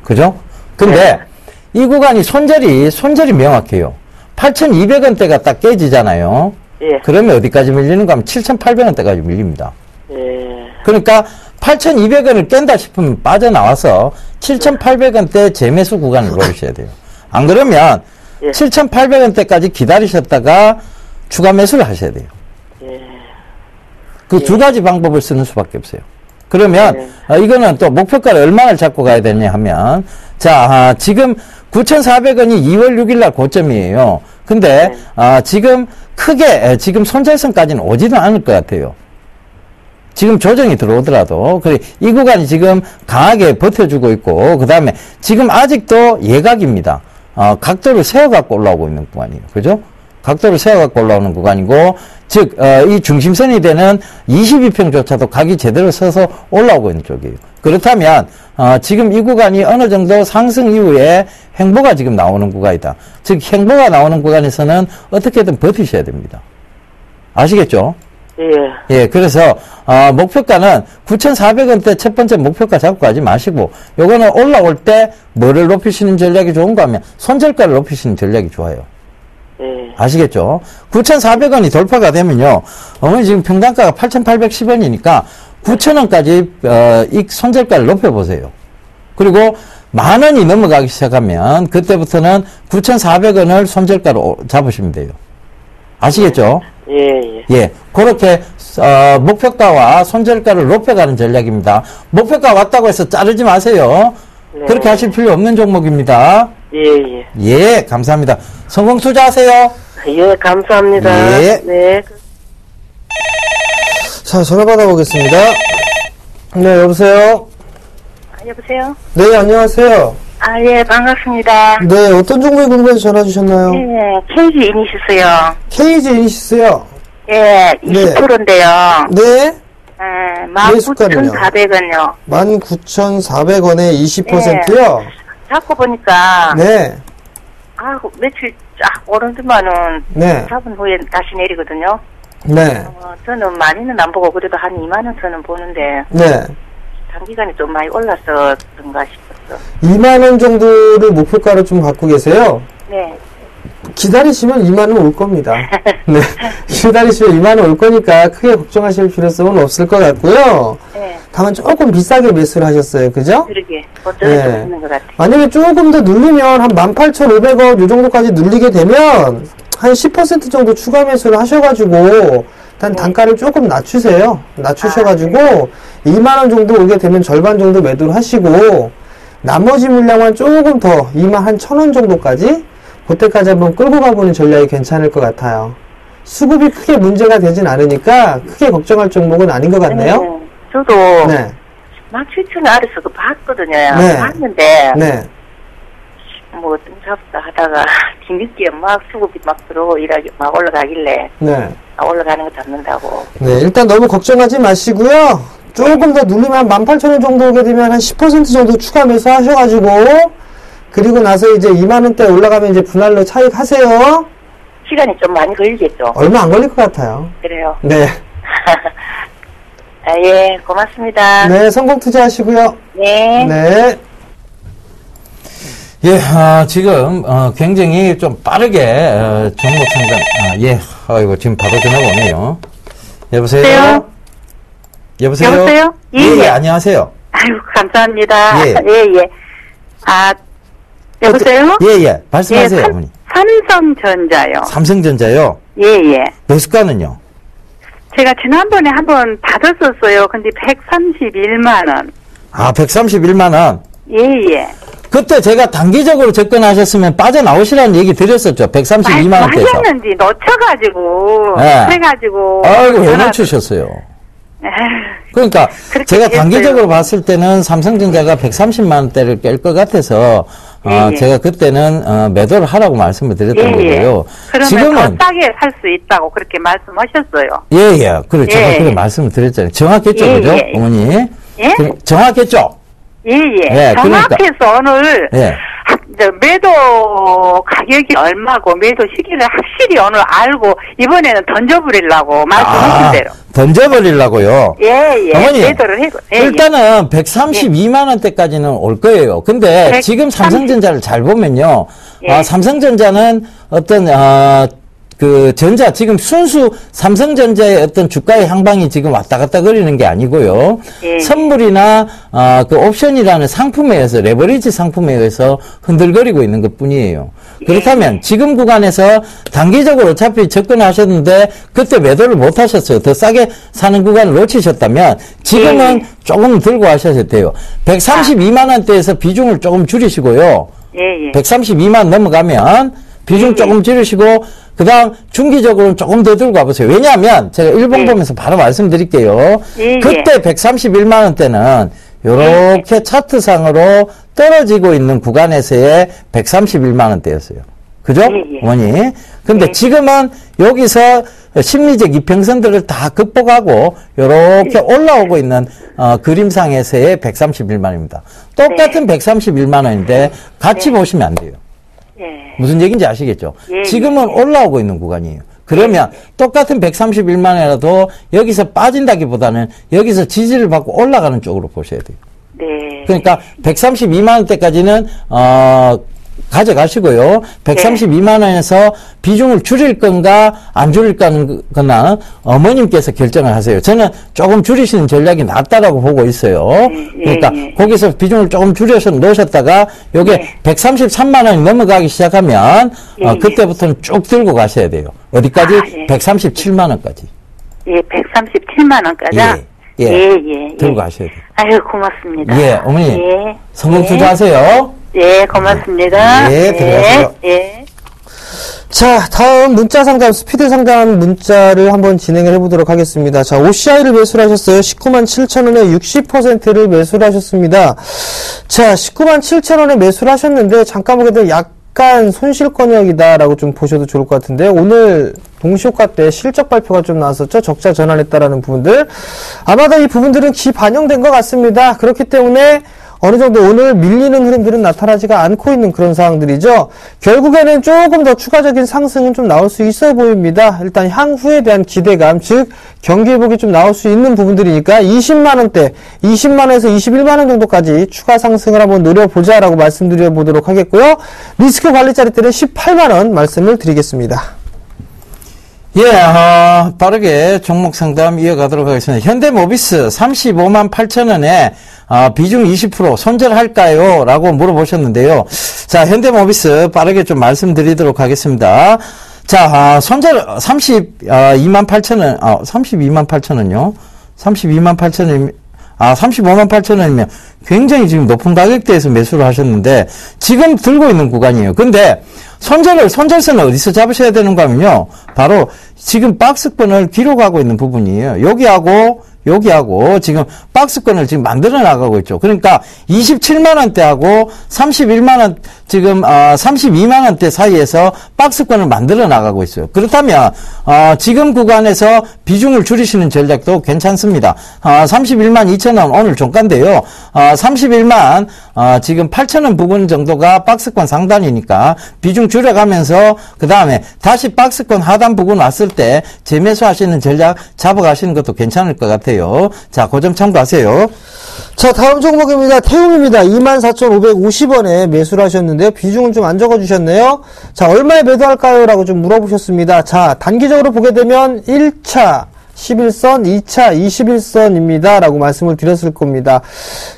그죠? 근데 이 구간이 손절이 명확해요. 8,200원대가 딱 깨지잖아요. 예. 그러면 어디까지 밀리는가 하면 7,800원대까지 밀립니다. 예. 그러니까 8,200원을 깬다 싶으면 빠져나와서 7,800원대 재매수 구간을 노리셔야 돼요. 안 그러면 7,800원대까지 기다리셨다가 추가 매수를 하셔야 돼요. 그 두 가지 방법을 쓰는 수밖에 없어요. 그러면 이거는 또 목표가를 얼마를 잡고 가야 되냐 하면 지금 9,400원이 2월 6일 날 고점이에요. 근데 지금 크게 지금 손절선까지는 오지는 않을 것 같아요. 지금 조정이 들어오더라도 이 구간이 지금 강하게 버텨주고 있고 그 다음에 지금 아직도 예각입니다. 각도를 세워갖고 올라오고 있는 구간이에요. 그죠? 각도를 세워갖고 올라오는 구간이고 즉 이 중심선이 되는 22평조차도 각이 제대로 서서 올라오고 있는 쪽이에요. 그렇다면 지금 이 구간이 어느 정도 상승 이후에 횡보가 지금 나오는 구간이다. 즉 횡보가 나오는 구간에서는 어떻게든 버티셔야 됩니다. 아시겠죠? 예, 그래서 목표가는 9,400원대 첫 번째 목표가 잡고 가지 마시고 요거는 올라올 때 뭐를 높이시는 전략이 좋은가 하면 손절가를 높이시는 전략이 좋아요. 아시겠죠? 9,400원이 돌파가 되면요. 어머니 지금 평단가가 8,810원이니까 9,000원까지 이 손절가를 높여보세요. 그리고 10,000원이 넘어가기 시작하면 그때부터는 9,400원을 손절가로 잡으시면 돼요. 아시겠죠? 예. 예. 그렇게 목표가와 손절가를 높여가는 전략입니다. 목표가 왔다고 해서 자르지 마세요. 네. 그렇게 하실 필요 없는 종목입니다. 예. 예, 감사합니다. 성공 투자하세요. 예, 감사합니다. 예. 네. 자, 전화 받아보겠습니다. 네, 여보세요? 여보세요? 네, 안녕하세요. 아, 예, 반갑습니다. 네, 어떤 종목이 궁금해서 전화 주셨나요? 예, KG 이니시스요. KG 이니시스요. 예, 네. 20%인데요. 네, 예, 매수가는요? 19,400원요. 19,400원에 20%요? 자꾸 보니까, 네, 며칠 쫙 오르더만은, 네, 잡은 후에 다시 내리거든요. 네, 저는 많이는 안 보고 그래도 한 2만원 선은 보는데, 네. 단기간에 좀 많이 올랐었던가 싶었어. 2만원 정도를 목표가로 좀 갖고 계세요? 네. 기다리시면 2만원 올 겁니다. 네. 기다리시면 2만원 올 거니까 크게 걱정하실 필요성은 없을 것 같고요. 네. 다만 조금 비싸게 매수를 하셨어요. 그죠? 그러게. 어쩌면 네. 좀 있는 것 같아. 만약에 조금 더 눌리면 한 18,500원 요 정도까지 눌리게 되면 한 10% 정도 추가 매수를 하셔가지고 일단 단가를 조금 낮추세요. 낮추셔가지고 2만원 정도 오게 되면 절반 정도 매도를 하시고 나머지 물량만 조금 더 2만 1,000원 정도까지 그때까지 한번 끌고 가보는 전략이 괜찮을 것 같아요. 수급이 크게 문제가 되진 않으니까 크게 걱정할 종목은 아닌 것 같네요. 네. 저도 네. 막 추천을 아래서 그 봤거든요. 네. 봤는데 네. 뭐 좀 잡다 하다가 뒤늦게 막 수급이 막 들어오고 이러기 막 올라가길래 네. 올라가는 거 잡는다고. 네, 일단 너무 걱정하지 마시고요. 조금 더 눌리면 한 18,000원 정도 오게 되면 한 10% 정도 추가 매수 하셔가지고, 그리고 나서 이제 2만원대 올라가면 이제 분할로 차익하세요. 시간이 좀 많이 걸리겠죠. 얼마 안 걸릴 것 같아요. 그래요. 네. 아, 예, 고맙습니다. 네, 성공 투자하시고요. 네. 네. 예, 지금, 굉장히 좀 빠르게, 종목 상담, 예, 아이고, 지금 바로 전화가 오네요. 여보세요? 여보세요? 여보세요? 예, 예, 예. 안녕하세요. 아유, 감사합니다. 예. 예, 예. 여보세요? 예, 예. 말씀하세요, 예, 어머니. 삼성전자요. 삼성전자요? 예, 예. 매수가는요? 제가 지난번에 한번 받았었어요. 근데 131만원. 131만원. 예, 예. 그때 제가 단기적으로 접근하셨으면 빠져나오시라는 얘기 드렸었죠. 132만원대에서. 하셨는지 놓쳐가지고. 예. 그래가지고. 아이고, 왜 전화- 놓치셨어요? 에휴, 그러니까 그렇게 제가 됐어요. 단기적으로 봤을 때는 삼성전자가 130만원대를 깰 것 같아서 예, 예. 제가 그때는 매도를 하라고 말씀을 드렸던 거고요. 그러면 지금은 더 싸게 살 수 있다고 그렇게 말씀하셨어요. 예예 그래 제가 예, 그렇게 예. 말씀을 드렸잖아요. 정확했죠, 예, 그죠, 예. 어머니? 예? 정확했죠. 예, 예. 예, 그러니까. 정확해서 오늘 예. 매도 가격이 얼마고 매도 시기를 확실히 오늘 알고 이번에는 던져버리려고 말씀하신 대로. 던져버리려고요. 예, 예. 어머니, 매도를 해도. 예, 일단은 132만원대까지는 올 거예요. 근데 130. 지금 삼성전자를 잘 보면요. 예. 삼성전자는 어떤, 전자, 지금 순수 삼성전자의 어떤 주가의 향방이 지금 왔다 갔다 거리는 게 아니고요. 예. 선물이나, 그 옵션이라는 상품에 의해서, 레버리지 상품에 의해서 흔들거리고 있는 것 뿐이에요. 그렇다면 지금 구간에서 단기적으로 어차피 접근하셨는데 그때 매도를 못 하셨어요. 더 싸게 사는 구간을 놓치셨다면 지금은 예. 조금 들고 하셔야 돼요. 132만원대에서 비중을 조금 줄이시고요. 예, 예. 132만 넘어가면 비중 조금 줄이시고 그다음 중기적으로는 조금 더 들고 가보세요. 왜냐하면 제가 일봉 예. 보면서 바로 말씀드릴게요. 예, 그때 131만 원대는 요렇게 차트상으로 떨어지고 있는 구간에서의 131만 원대였어요. 그죠? 예, 예. 어머니. 근데 예. 지금은 여기서 심리적 이평선들을 다 극복하고 요렇게 올라오고 있는 그림상에서의 131만 원입니다. 똑같은 131만 원인데 같이 보시면 안 돼요. 예. 무슨 얘기인지 아시겠죠? 예, 지금은 올라오고 있는 구간이에요. 그러면 똑같은 131만 원이라도 여기서 빠진다기보다는 여기서 지지를 받고 올라가는 쪽으로 보셔야 돼요. 네. 그러니까 132만 원대까지는 가져가시고요. 132만 원에서 비중을 줄일 건가 안 줄일 거나 어머님께서 결정을 하세요. 저는 조금 줄이시는 전략이 낫다라고 보고 있어요. 그러니까 거기서 비중을 조금 줄여서 놓으셨다가 요게 133만 원이 넘어가기 시작하면 그때부터는 쭉 들고 가셔야 돼요. 어디까지? 137만 원까지. 예, 137만 원까지. 예. 들고 가셔야 돼요. 아유, 고맙습니다. 예, 어머니. 예. 성공 예. 투자하세요. 예, 고맙습니다. 예, 들어가세요. 예. 자, 다음 문자 상담, 스피드 상담 문자를 한번 진행을 해보도록 하겠습니다. 자, OCI를 매수를 하셨어요. 19만 7천 원에 60%를 매수를 하셨습니다. 자, 19만 7천 원에 매수를 하셨는데, 잠깐 보게 되면 약간 손실권역이다라고 좀 보셔도 좋을 것 같은데, 오늘 동시효과 때 실적 발표가 좀 나왔었죠. 적자 전환했다라는 부분들. 아마도 이 부분들은 기반영된 것 같습니다. 그렇기 때문에 어느 정도 오늘 밀리는 흐름들은 나타나지가 않고 있는 그런 상황들이죠. 결국에는 조금 더 추가적인 상승은 좀 나올 수 있어 보입니다. 일단 향후에 대한 기대감, 즉 경기회복이 좀 나올 수 있는 부분들이니까 20만원대, 20만원에서 21만원 정도까지 추가 상승을 한번 노려보자라고 말씀드려보도록 하겠고요. 리스크 관리자리 때는 18만원 말씀을 드리겠습니다. 예, 빠르게 종목 상담 이어가도록 하겠습니다. 현대모비스 35만 8천 원에 비중 20% 손절할까요? 라고 물어보셨는데요. 자, 현대모비스 빠르게 좀 말씀드리도록 하겠습니다. 자, 손절 32만 8천 원, 32만 8천 원요? 32만 8천 원, 35만 8천 원이면 굉장히 지금 높은 가격대에서 매수를 하셨는데 지금 들고 있는 구간이에요. 근데 손절선을 어디서 잡으셔야 되는가 하면요. 바로 지금 박스권을 기록하고 있는 부분이에요. 여기하고 지금 박스권을 지금 만들어 나가고 있죠. 그러니까 27만원대하고 31만원, 지금 32만원대 사이에서 박스권을 만들어 나가고 있어요. 그렇다면 지금 구간에서 비중을 줄이시는 전략도 괜찮습니다. 31만 2천원 오늘 종가인데요. 31만 지금 8천원 부분 정도가 박스권 상단이니까 비중 줄여가면서 그 다음에 다시 박스권 하단 부분 왔을 때 재매수하시는 전략 잡아가시는 것도 괜찮을 것 같아요. 자, 그 점 참고하세요. 자, 다음 종목입니다. 태움입니다. 24,550원에 매수를 하셨는데요. 비중을 좀 안 적어주셨네요. 자, 얼마에 매도할까요? 라고 좀 물어보셨습니다. 자, 단기적으로 보게 되면 1차 11선, 2차 21선입니다. 라고 말씀을 드렸을 겁니다.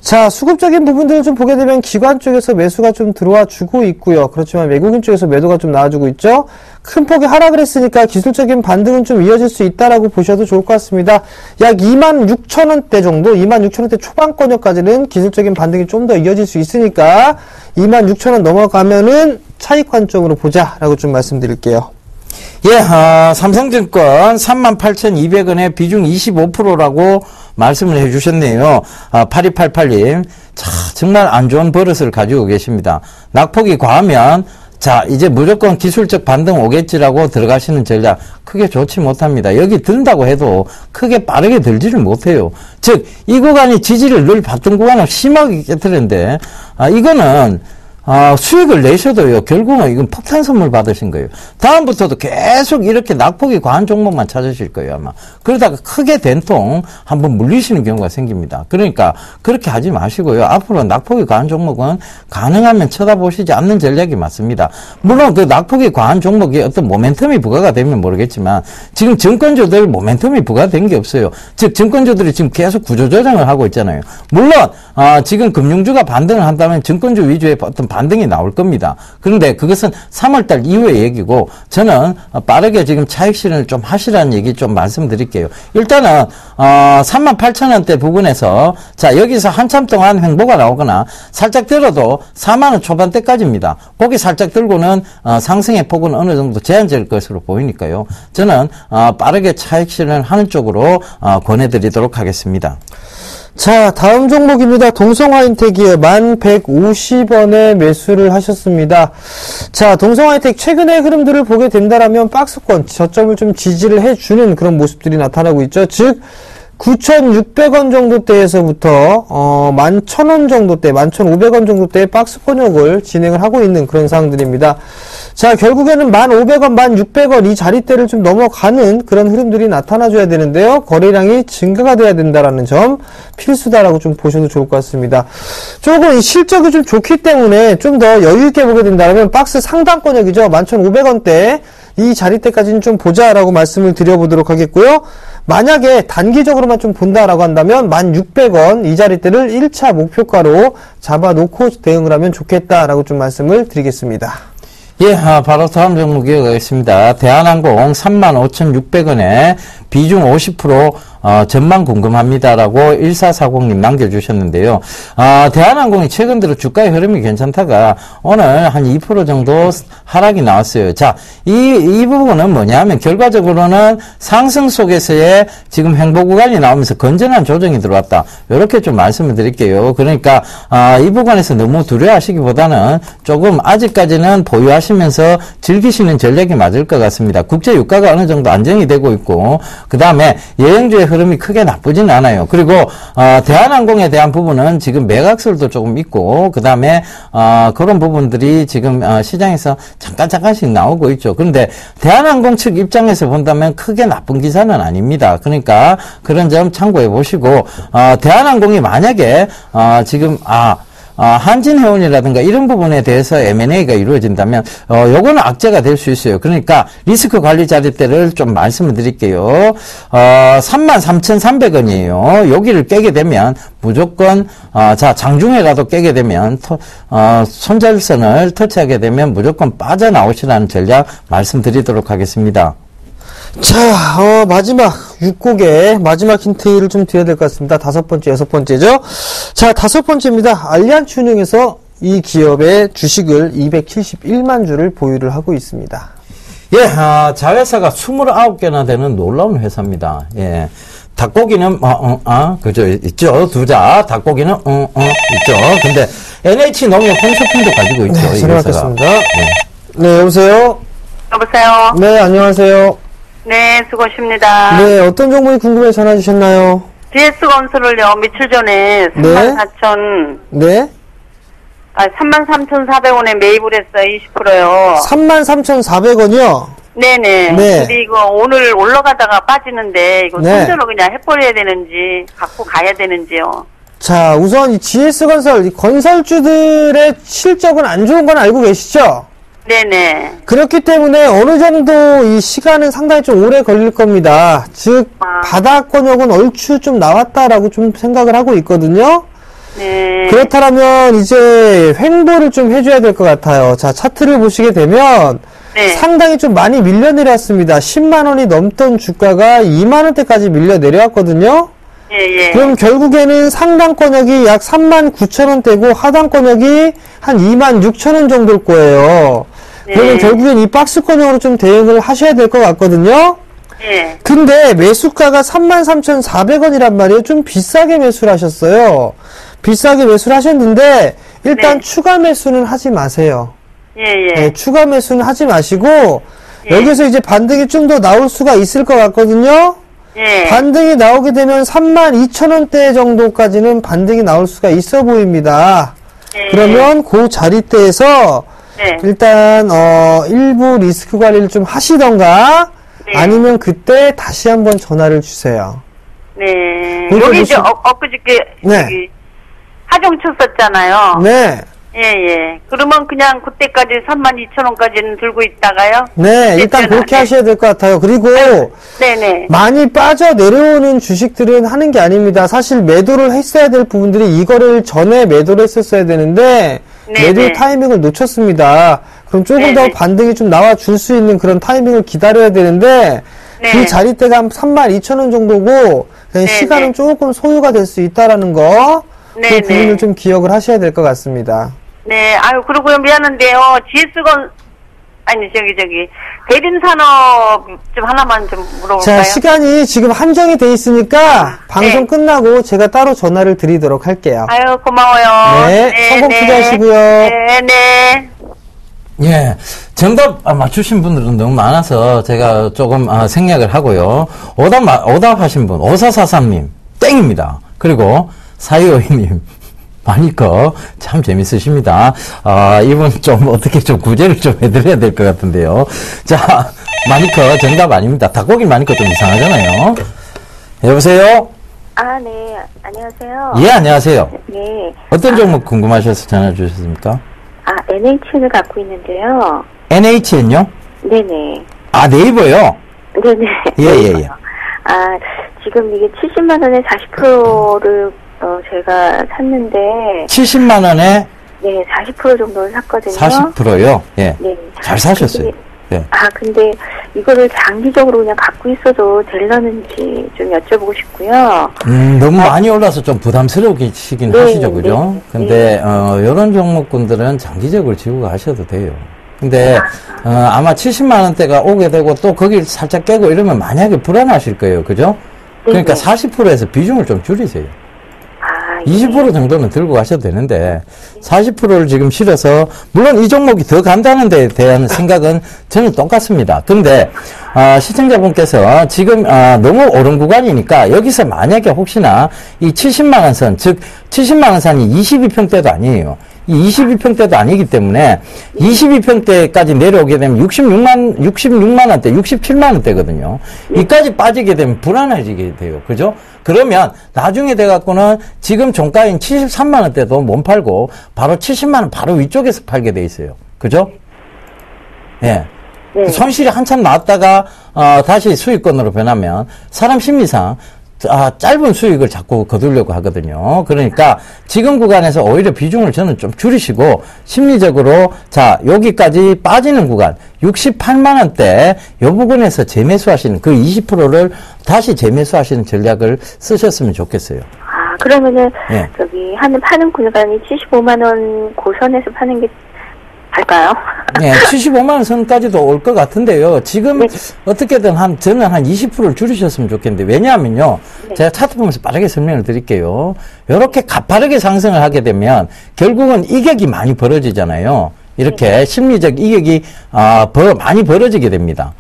자, 수급적인 부분들을 좀 보게 되면 기관 쪽에서 매수가 좀 들어와 주고 있고요. 그렇지만 외국인 쪽에서 매도가 좀 나와주고 있죠. 큰 폭의 하락을 했으니까 기술적인 반등은 좀 이어질 수 있다라고 보셔도 좋을 것 같습니다. 약 26,000원대 정도, 26,000원대 초반권역까지는 기술적인 반등이 좀 더 이어질 수 있으니까 26,000원 넘어가면은 차익 관점으로 보자라고 좀 말씀드릴게요. 예, 삼성증권 38,200원에 비중 25%라고 말씀을 해주셨네요. 8288님. 자, 정말 안 좋은 버릇을 가지고 계십니다. 낙폭이 과하면, 자, 이제 무조건 기술적 반등 오겠지라고 들어가시는 전략 크게 좋지 못합니다. 여기 든다고 해도 크게 빠르게 들지를 못해요. 즉, 이 구간이 지지를 늘 받던 구간을 심하게 깨뜨리는데, 이거는 수익을 내셔도요, 결국은 이건 폭탄 선물 받으신 거예요. 다음부터도 계속 이렇게 낙폭이 과한 종목만 찾으실 거예요, 아마. 그러다가 크게 된통 한번 물리시는 경우가 생깁니다. 그러니까 그렇게 하지 마시고요. 앞으로 낙폭이 과한 종목은 가능하면 쳐다보시지 않는 전략이 맞습니다. 물론 그 낙폭이 과한 종목이 어떤 모멘텀이 부과가 되면 모르겠지만 지금 증권주들 모멘텀이 부과된 게 없어요. 즉, 증권주들이 지금 계속 구조조정을 하고 있잖아요. 물론, 지금 금융주가 반등을 한다면 증권주 위주의 어떤 반등이 나올 겁니다. 그런데 그것은 3월달 이후의 얘기고 저는 빠르게 지금 차익 실현을 좀 하시라는 얘기 좀 말씀드릴게요. 일단은 38,000원대 부근에서 자, 여기서 한참 동안 횡보가 나오거나 살짝 들어도 4만원 초반대까지입니다. 거기 살짝 들고는 상승의 폭은 어느 정도 제한될 것으로 보이니까요. 저는 빠르게 차익 실현을 하는 쪽으로 권해드리도록 하겠습니다. 자, 다음 종목입니다. 동성화인텍이에요. 1,150원에 매수를 하셨습니다. 자, 동성화인텍 최근의 흐름들을 보게 된다라면 박스권 저점을 좀 지지를 해주는 그런 모습들이 나타나고 있죠. 즉 9,600원 정도대에서부터 11,000원 정도대, 11,500원 정도대의 박스권역을 진행을 하고 있는 그런 상황들입니다. 자, 결국에는 1,500원, 1,600원 이 자리대를 좀 넘어가는 그런 흐름들이 나타나줘야 되는데요. 거래량이 증가가 돼야 된다라는 점 필수다라고 좀 보셔도 좋을 것 같습니다. 조금 실적이 좀 좋기 때문에 좀 더 여유있게 보게 된다면 박스 상단권역이죠. 11,500원대 이 자리대까지는 좀 보자라고 말씀을 드려보도록 하겠고요. 만약에 단기적으로만 좀 본다라고 한다면 1,600원 이 자리대를 1차 목표가로 잡아놓고 대응을 하면 좋겠다라고 좀 말씀을 드리겠습니다. 예, 바로 다음 종목 이어가겠습니다. 대한항공 35,600원에 비중 50% 전망 궁금합니다라고 1440님 남겨주셨는데요. 대한항공이 최근 들어 주가의 흐름이 괜찮다가 오늘 한 2% 정도 하락이 나왔어요. 자, 이 부분은 뭐냐면 결과적으로는 상승 속에서의 지금 횡보 구간이 나오면서 건전한 조정이 들어왔다. 이렇게 좀 말씀을 드릴게요. 그러니까 이 부분에서 너무 두려워하시기보다는 조금 아직까지는 보유하시면서 즐기시는 전략이 맞을 것 같습니다. 국제 유가가 어느 정도 안정이 되고 있고 그 다음에 여행주의 흐름이 크게 나쁘진 않아요. 그리고 대한항공에 대한 부분은 지금 매각설도 조금 있고 그 다음에 그런 부분들이 지금 시장에서 잠깐씩 나오고 있죠. 그런데 대한항공 측 입장에서 본다면 크게 나쁜 기사는 아닙니다. 그러니까 그런 점 참고해 보시고 대한항공이 만약에 지금 한진해운이라든가 이런 부분에 대해서 M&A가 이루어진다면 요거는 악재가 될 수 있어요. 그러니까 리스크 관리 자리대를 좀 말씀을 드릴게요. 33,300원이에요. 여기를 깨게 되면 무조건 장중에라도 깨게 되면 손절선을 터치하게 되면 무조건 빠져나오시라는 전략 말씀드리도록 하겠습니다. 자, 마지막 6곡의 마지막 힌트를 좀 드려야 될 것 같습니다. 5번째, 6번째죠. 자, 5번째입니다. 알리안츠운용에서 이 기업의 주식을 271만 주를 보유를 하고 있습니다. 예, 자회사가 29개나 되는 놀라운 회사입니다. 예. 닭고기는, 그죠, 있죠. 두자. 닭고기는, 있죠. 근데, NH농협 홈쇼핑도 가지고 있죠. 네, 이 전화받겠습니다. 회사가. 네, 여보세요? 여보세요? 네, 안녕하세요. 네, 수고하십니다. 네, 어떤 정보에 궁금해 전화 주셨나요? GS건설을요, 며칠 전에 네. 33,400원에 매입을 했어요, 20%요. 33,400원이요? 네네. 네. 근데 이거 오늘 올라가다가 빠지는데, 이거 네. 손절로 그냥 해버려야 되는지, 갖고 가야 되는지요. 자, 우선 이 GS건설, 이 건설주들의 실적은 안 좋은 건 알고 계시죠? 네네. 그렇기 때문에 어느 정도 이 시간은 상당히 좀 오래 걸릴 겁니다. 즉, 바닥권역은 얼추 좀 나왔다라고 좀 생각을 하고 있거든요. 네. 그렇다면 이제 횡보를 좀 해줘야 될 것 같아요. 자, 차트를 보시게 되면 네. 상당히 좀 많이 밀려 내려왔습니다. 10만 원이 넘던 주가가 2만 원대까지 밀려 내려왔거든요. 예. 그럼 결국에는 상단권역이 약 3만 9천 원대고 하단권역이 한 2만 6천 원 정도일 거예요. 네. 그러면 결국엔 이 박스권역으로 좀 대응을 하셔야 될 것 같거든요. 예. 근데 매수가가 33,400원이란 말이에요. 좀 비싸게 매수를 하셨어요. 비싸게 매수를 하셨는데 일단 네. 추가 매수는 하지 마세요. 예. 네, 추가 매수는 하지 마시고 예. 여기서 이제 반등이 좀 더 나올 수가 있을 것 같거든요. 예. 반등이 나오게 되면 32,000원대 정도까지는 반등이 나올 수가 있어 보입니다. 예. 그러면 그 자리대에서 네. 일단 일부 리스크 관리를 좀 하시던가 네. 아니면 그때 다시 한번 전화를 주세요. 네. 그렇게 여기 보시- 엊그저께 네. 저기 하정 쳤었잖아요. 네. 예. 그러면 그냥 그때까지 32,000원까지는 들고 있다가요? 네, 일단 그때는 그렇게 안 돼. 하셔야 될 것 같아요. 그리고 네네. 많이 빠져 내려오는 주식들은 하는 게 아닙니다. 사실 매도를 했어야 될 부분들이 이거를 전에 매도를 했었어야 되는데 네네. 매도 타이밍을 놓쳤습니다. 그럼 조금 더 네네. 반등이 좀 나와 줄 수 있는 그런 타이밍을 기다려야 되는데 네. 그 자리대가 한 32,000원 정도고 네네. 시간은 조금 소요가 될 수 있다라는 거 그 네네. 부분을 좀 기억을 하셔야 될 것 같습니다. 네, 아유, 그러고요, 미안한데요. 대림산업 좀 하나만 좀 물어볼까요? 자, 시간이 지금 한정이 돼 있으니까 방송 네. 끝나고 제가 따로 전화를 드리도록 할게요. 아유, 고마워요. 네, 성공 투자하시고요. 네. 예, 정답 맞추신 분들은 너무 많아서 제가 조금 생략을 하고요. 오답하신 분 5443님 땡입니다. 그리고 4252님 마니커 참 재밌으십니다. 이분 좀 어떻게 좀 구제를 좀 해드려야 될 것 같은데요. 자, 마니커 정답 아닙니다. 닭고기 마니커 좀 이상하잖아요. 여보세요? 아, 네. 안녕하세요. 예, 안녕하세요. 네. 어떤 종목 궁금하셔서 전화 주셨습니까? NH를 갖고 있는데요. NHN요? 네네. 네이버요? 네네. 예. 지금 이게 70만 원에 40%를 제가 샀는데 70만 원에 네, 40% 정도를 샀거든요. 40%요? 예. 네. 잘 사셨어요. 예. 근데 이거를 장기적으로 그냥 갖고 있어도 될려는지 좀 여쭤보고 싶고요. 너무 많이 올라서 좀 부담스러우시긴 네, 하시죠, 그죠? 네, 근데, 요런 종목군들은 장기적으로 지고 가셔도 돼요. 근데, 아마 70만원대가 오게 되고 또 거길 살짝 깨고 이러면 만약에 불안하실 거예요, 그죠? 그러니까 네. 40%에서 비중을 좀 줄이세요. 20% 정도는 들고 가셔도 되는데 40%를 지금 실어서 물론 이 종목이 더 간다는 데에 대한 생각은 저는 똑같습니다. 근데 시청자분께서 지금 너무 오른 구간이니까 여기서 만약에 혹시나 이 70만원 선, 즉 70만원 선이 22평대도 아니에요. 이 22평대도 아니기 때문에 22평대까지 내려오게 되면 66만원대, 67만원대거든요. 이까지 빠지게 되면 불안해지게 돼요. 그죠? 그러면 나중에 돼갖고는 지금 종가인 73만원대도 못 팔고 바로 70만원 바로 위쪽에서 팔게 돼 있어요. 그죠? 예. 네. 손실이 한참 나왔다가 다시 수익권으로 변하면 사람 심리상 짧은 수익을 자꾸 거두려고 하거든요. 그러니까 지금 구간에서 오히려 비중을 저는 좀 줄이시고 심리적으로 여기까지 빠지는 구간 68만원대 요 부분에서 재매수하시는 그 20%를 다시 재매수하시는 전략을 쓰셨으면 좋겠어요. 그러면은 예. 파는 구간이 75만원 고선에서 파는 게 할까요? 네, 75만원 선까지도 올 것 같은데요. 지금 네. 어떻게든 저는 한 20%를 줄이셨으면 좋겠는데, 왜냐하면요. 네. 제가 차트 보면서 빠르게 설명을 드릴게요. 이렇게 가파르게 상승을 하게 되면 결국은 이격이 많이 벌어지잖아요. 이렇게 심리적 이격이 많이 벌어지게 됩니다.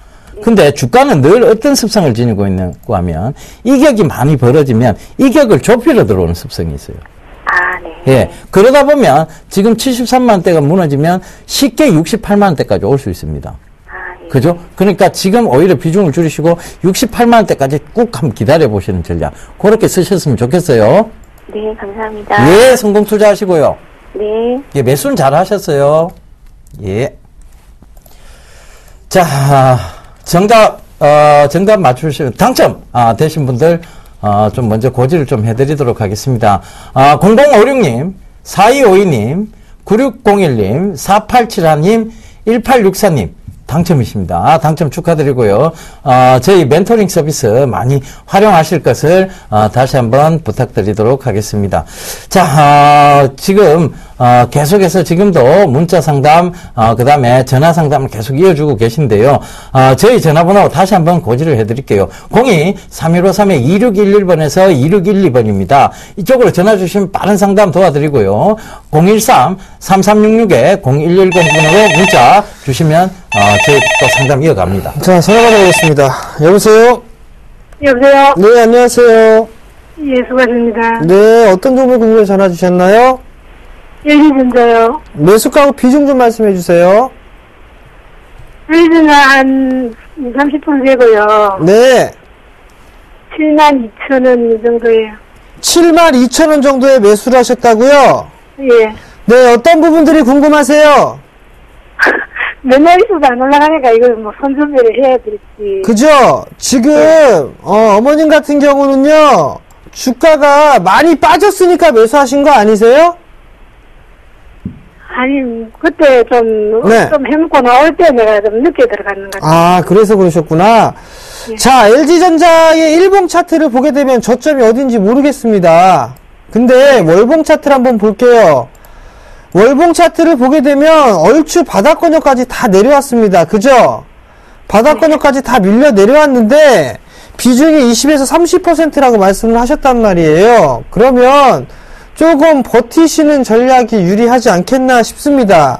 근데 주가는 늘 어떤 습성을 지니고 있는고 하면 이격이 많이 벌어지면 이격을 좁히려 들어오는 습성이 있어요. 네. 예. 그러다 보면 지금 73만원대가 무너지면 쉽게 68만원대까지 올 수 있습니다. 예. 그죠? 그러니까 지금 오히려 비중을 줄이시고 68만원대까지 꾹 한번 기다려보시는 전략. 그렇게 쓰셨으면 좋겠어요. 네, 감사합니다. 예, 성공 투자하시고요. 네. 예, 매수는 잘 하셨어요. 예. 자, 정답 맞추시면 당첨, 되신 분들, 좀 먼저 고지를 좀 해드리도록 하겠습니다. 0056님, 4252님, 9601님, 4871님, 1864님, 당첨이십니다. 당첨 축하드리고요. 저희 멘토링 서비스 많이 활용하실 것을 다시 한번 부탁드리도록 하겠습니다. 자, 지금 계속해서 지금도 문자 상담, 그 다음에 전화 상담을 계속 이어주고 계신데요. 저희 전화번호 다시 한번 고지를 해드릴게요. 02-3153-2611번에서 2612번입니다. 이쪽으로 전화 주시면 빠른 상담 도와드리고요. 013-3366-0110번으로 문자 주시면 저희 또 상담 이어갑니다. 자, 전화 받아보겠습니다. 여보세요? 여보세요? 네, 안녕하세요. 예, 수고하십니다. 네, 어떤 종목 궁금해 전화 주셨나요? LG전자요. 매수가하고 비중 좀 말씀해 주세요. LG는 한 30% 되고요. 네. 72,000원 정도예요. 72,000원 정도에 매수를 하셨다고요? 예. 네, 어떤 부분들이 궁금하세요? 맨날 있어도 안 올라가니까 이걸 뭐 선점매를 해야 될지. 그죠? 지금, 어머님 같은 경우는요, 주가가 많이 빠졌으니까 매수하신 거 아니세요? 아니, 그때 좀 네. 해먹고 나올 때 내가 좀 늦게 들어가는 것 같아요. 그래서 그러셨구나. 예. 자, LG전자의 일봉 차트를 보게 되면 저점이 어딘지 모르겠습니다. 근데 월봉 차트를 한번 볼게요. 월봉 차트를 보게 되면 얼추 바닥권역까지 다 내려왔습니다. 그죠? 바닥권역까지 다 밀려 내려왔는데 비중이 20에서 30%라고 말씀을 하셨단 말이에요. 그러면 조금 버티시는 전략이 유리하지 않겠나 싶습니다.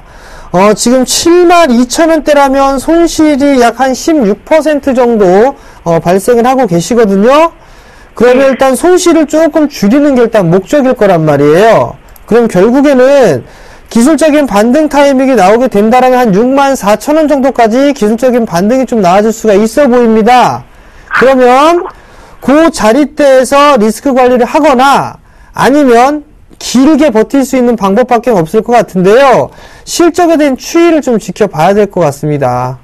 지금 72,000원대라면 손실이 약 한 16% 정도 발생을 하고 계시거든요. 그러면 일단 손실을 조금 줄이는 게 일단 목적일 거란 말이에요. 그럼 결국에는 기술적인 반등 타이밍이 나오게 된다라면 한 64,000원 정도까지 기술적인 반등이 좀 나아질 수가 있어 보입니다. 그러면 그 자리대에서 리스크 관리를 하거나 아니면 길게 버틸 수 있는 방법밖에 없을 것 같은데요. 실적에 대한 추이를 좀 지켜봐야 될 것 같습니다.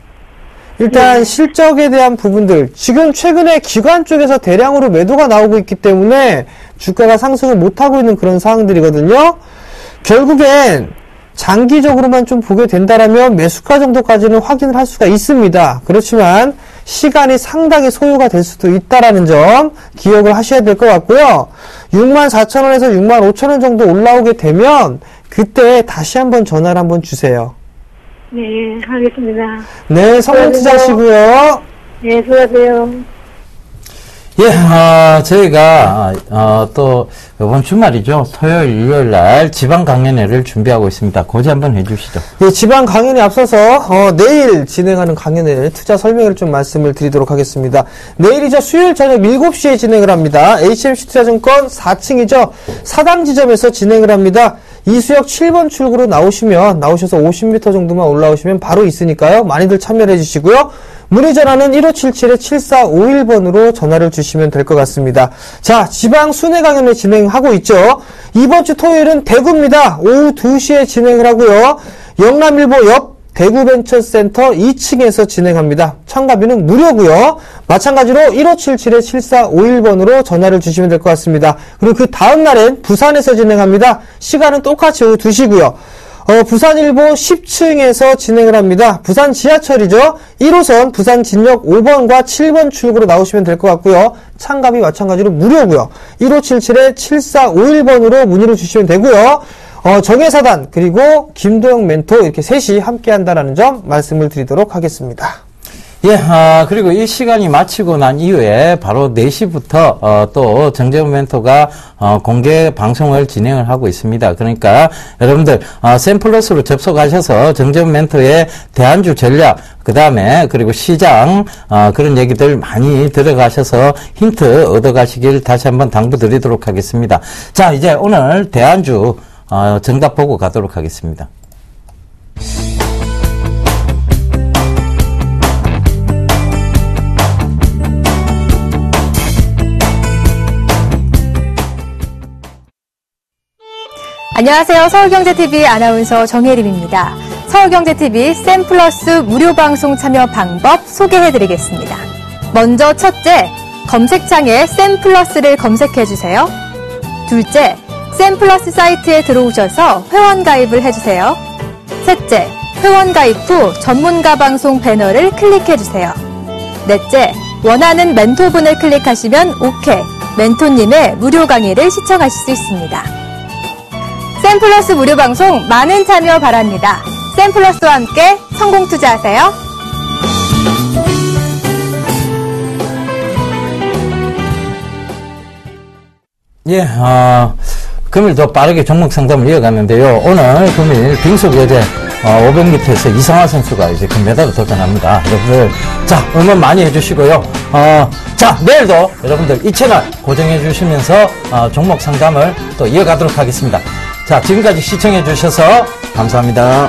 일단 실적에 대한 부분들, 지금 최근에 기관 쪽에서 대량으로 매도가 나오고 있기 때문에 주가가 상승을 못하고 있는 그런 상황들이거든요. 결국엔 장기적으로만 좀 보게 된다라면 매수가 정도까지는 확인을 할 수가 있습니다. 그렇지만 시간이 상당히 소요가 될 수도 있다라는 점 기억을 하셔야 될 것 같고요. 64,000원에서 65,000원 정도 올라오게 되면 그때 다시 한번 전화를 한번 주세요. 네, 알겠습니다. 네, 성공 투자하시고요. 네, 수고하세요. 예, 저희가, 또, 이번 주말이죠. 토요일, 일요일 날 지방 강연회를 준비하고 있습니다. 고지 한번 해주시죠. 예, 지방 강연에 앞서서, 내일 진행하는 강연회 투자 설명을 좀 말씀을 드리도록 하겠습니다. 내일이죠. 수요일 저녁 7시에 진행을 합니다. HMC 투자증권 4층이죠. 사당 지점에서 진행을 합니다. 이수역 7번 출구로 나오셔서 50m 정도만 올라오시면 바로 있으니까요. 많이들 참여해 주시고요. 문의 전화는 1577-7451번으로 전화를 주시면 될 것 같습니다. 자, 지방 순회 강연회 진행하고 있죠. 이번 주 토요일은 대구입니다. 오후 2시에 진행을 하고요. 영남일보 옆 대구벤처센터 2층에서 진행합니다. 참가비는 무료고요. 마찬가지로 1577-7451번으로 전화를 주시면 될 것 같습니다. 그리고 그 다음 날엔 부산에서 진행합니다. 시간은 똑같이 오후 2시고요. 부산일보 10층에서 진행을 합니다. 부산 지하철이죠. 1호선 부산 진역 5번과 7번 출구로 나오시면 될 것 같고요. 참가비 마찬가지로 무료고요. 1577-7451번으로 문의를 주시면 되고요. 정혜사단 그리고 김도영 멘토 이렇게 셋이 함께 한다라는 점 말씀을 드리도록 하겠습니다. 예, 그리고 이 시간이 마치고 난 이후에 바로 4시부터, 또 정재훈 멘토가, 공개 방송을 진행을 하고 있습니다. 그러니까 여러분들, 샘플러스로 접속하셔서 정재훈 멘토의 대안주 전략, 그 다음에, 그리고 시장, 그런 얘기들 많이 들어가셔서 힌트 얻어가시길 다시 한번 당부드리도록 하겠습니다. 자, 이제 오늘 대안주, 정답 보고 가도록 하겠습니다. 안녕하세요. 서울경제TV 아나운서 정혜림입니다. 서울경제TV 샘플러스 무료방송 참여 방법 소개해드리겠습니다. 먼저 첫째, 검색창에 샘플러스를 검색해주세요. 둘째, 샘플러스 사이트에 들어오셔서 회원가입을 해주세요. 셋째, 회원가입 후 전문가 방송 배너를 클릭해주세요. 넷째, 원하는 멘토분을 클릭하시면 OK, 멘토님의 무료 강의를 시청하실 수 있습니다. 샘플러스 무료 방송 많은 참여 바랍니다. 샘플러스와 함께 성공 투자하세요. 예, 금일 더 빠르게 종목 상담을 이어갔는데요. 오늘 금일 빙속 여제 500m에서 이상화 선수가 이제 금메달을 도전합니다. 여러분들, 자, 응원 많이 해주시고요. 자, 내일도 여러분들 이 채널 고정해 주시면서 종목 상담을 또 이어가도록 하겠습니다. 자, 지금까지 시청해 주셔서 감사합니다.